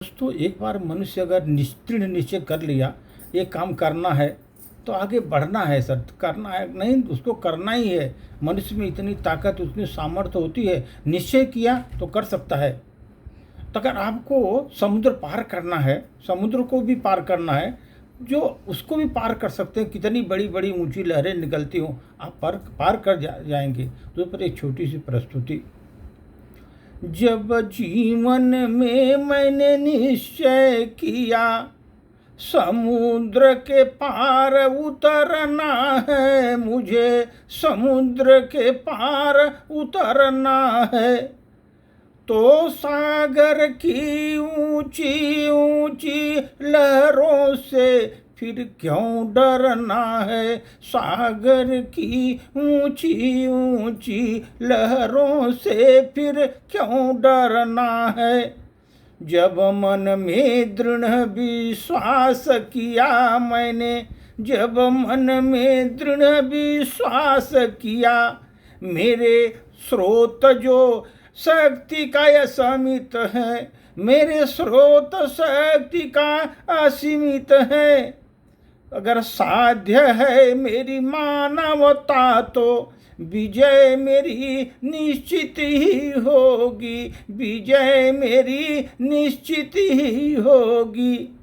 दोस्तों, एक बार मनुष्य अगर दृढ़ निश्चय कर लिया ये काम करना है तो आगे बढ़ना है। सर, करना है नहीं, उसको करना ही है। मनुष्य में इतनी ताकत, उतनी सामर्थ्य होती है, निश्चय किया तो कर सकता है। तो अगर आपको समुद्र पार करना है, समुद्र को भी पार करना है, जो उसको भी पार कर सकते हैं, कितनी बड़ी बड़ी ऊंची लहरें निकलती हों, आप पार कर जाएंगे। तो इस पर एक छोटी सी प्रस्तुति। जब जीवन में मैंने निश्चय किया समुद्र के पार उतरना है, मुझे समुद्र के पार उतरना है, तो सागर की ऊंची ऊंची लहरों से फिर क्यों डरना है। सागर की ऊंची ऊंची लहरों से फिर क्यों डरना है। जब मन में दृढ़ विश्वास किया मैंने, जब मन में दृढ़ विश्वास किया, मेरे स्रोत जो शक्ति का असीमित है, मेरे स्रोत शक्ति का असीमित है। अगर साध्य है मेरी मानवता तो विजय मेरी निश्चित ही होगी, विजय मेरी निश्चित ही होगी।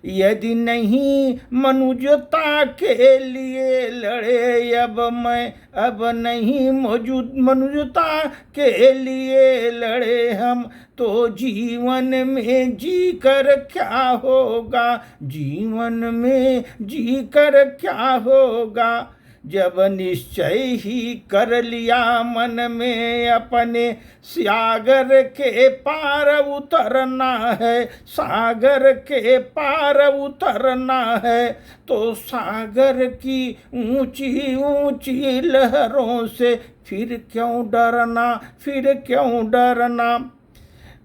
यदि नहीं मनुष्यता के लिए लड़े अब नहीं मौजूद मनुष्यता के लिए लड़े हम, तो जीवन में जी कर क्या होगा, जीवन में जी कर क्या होगा। जब निश्चय ही कर लिया मन में अपने, सागर के पार उतरना है, सागर के पार उतरना है, तो सागर की ऊंची ऊंची लहरों से फिर क्यों डरना, फिर क्यों डरना।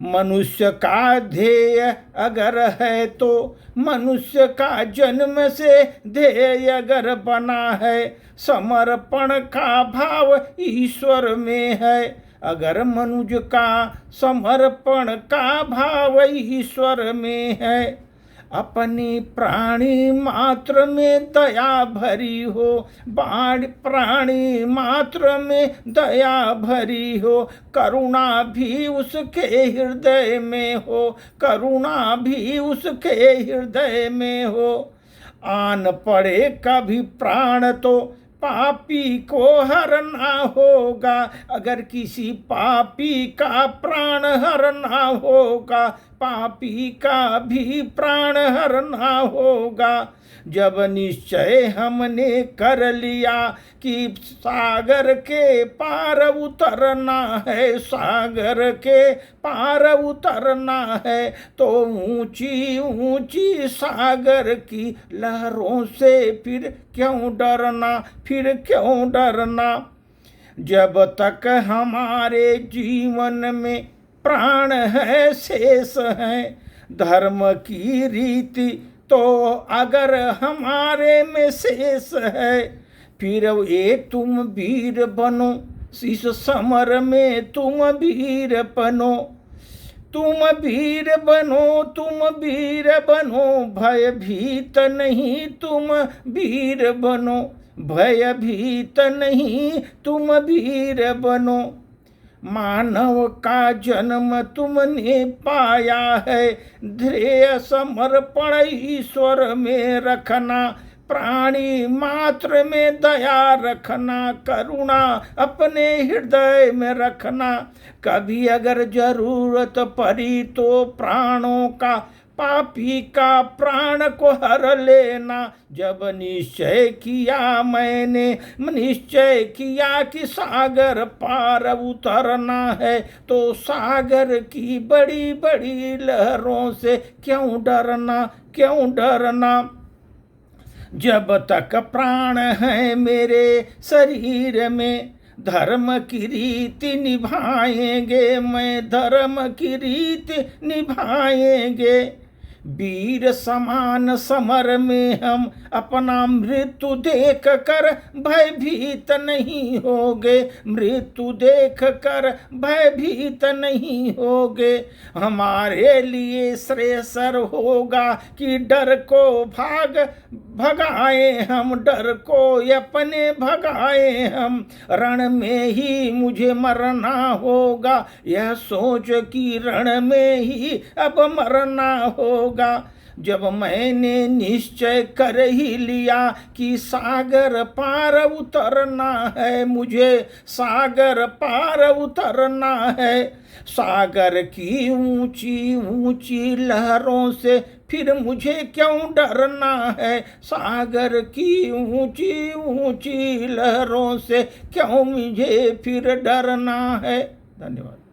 मनुष्य का ध्येय अगर है तो मनुष्य का जन्म से ध्येय अगर बना है, समर्पण का भाव ईश्वर में है। अगर मनुष्य का समर्पण का भाव ईश्वर में है, अपनी प्राणी मात्र में दया भरी हो, प्राणी मात्र में दया भरी हो, करुणा भी उसके हृदय में हो, करुणा भी उसके हृदय में हो। आन पड़े कभी प्राण तो पापी को हरना होगा, अगर किसी पापी का प्राण हरना होगा, पापी का भी प्राण हरना होगा। जब निश्चय हमने कर लिया कि सागर के पार उतरना है, सागर के पार उतरना है, तो ऊंची ऊंची सागर की लहरों से फिर क्यों डरना, फिर क्यों डरना। जब तक हमारे जीवन में प्राण है, शेष है धर्म की रीति, तो अगर हमारे में शेष है, फिर ये तुम वीर बनो, इस समर में तुम वीर बनो, तुम वीर बनो, तुम वीर बनो, भयभीत नहीं तुम वीर बनो, भयभीत नहीं तुम वीर बनो। मानव का जन्म तुमने पाया है, ध्येय समर्पण ईश्वर में रखना, प्राणी मात्र में दया रखना, करुणा अपने हृदय में रखना। कभी अगर जरूरत पड़ी तो प्राणों का, पापी का प्राण को हर लेना। जब निश्चय किया मैंने, निश्चय किया कि सागर पार उतरना है, तो सागर की बड़ी बड़ी लहरों से क्यों डरना, क्यों डरना। जब तक प्राण है मेरे शरीर में, धर्म की रीति निभाएंगे, मैं धर्म की रीति निभाएंगे। वीर समान समर में हम अपना मृत्यु देख कर भयभीत नहीं होगे, मृत्यु देख कर भयभीत नहीं होगे। हमारे लिए श्रेयस्कर होगा कि डर को भगाए हम, डर को अपने भगाए हम। रण में ही मुझे मरना होगा, यह सोच कि रण में ही अब मरना होगा। जब मैंने निश्चय कर ही लिया कि सागर पार उतरना है, मुझे सागर पार उतरना है। सागर की ऊंची ऊंची लहरों से फिर मुझे क्यों डरना है, सागर की ऊंची ऊंची लहरों से क्यों मुझे फिर डरना है। धन्यवाद।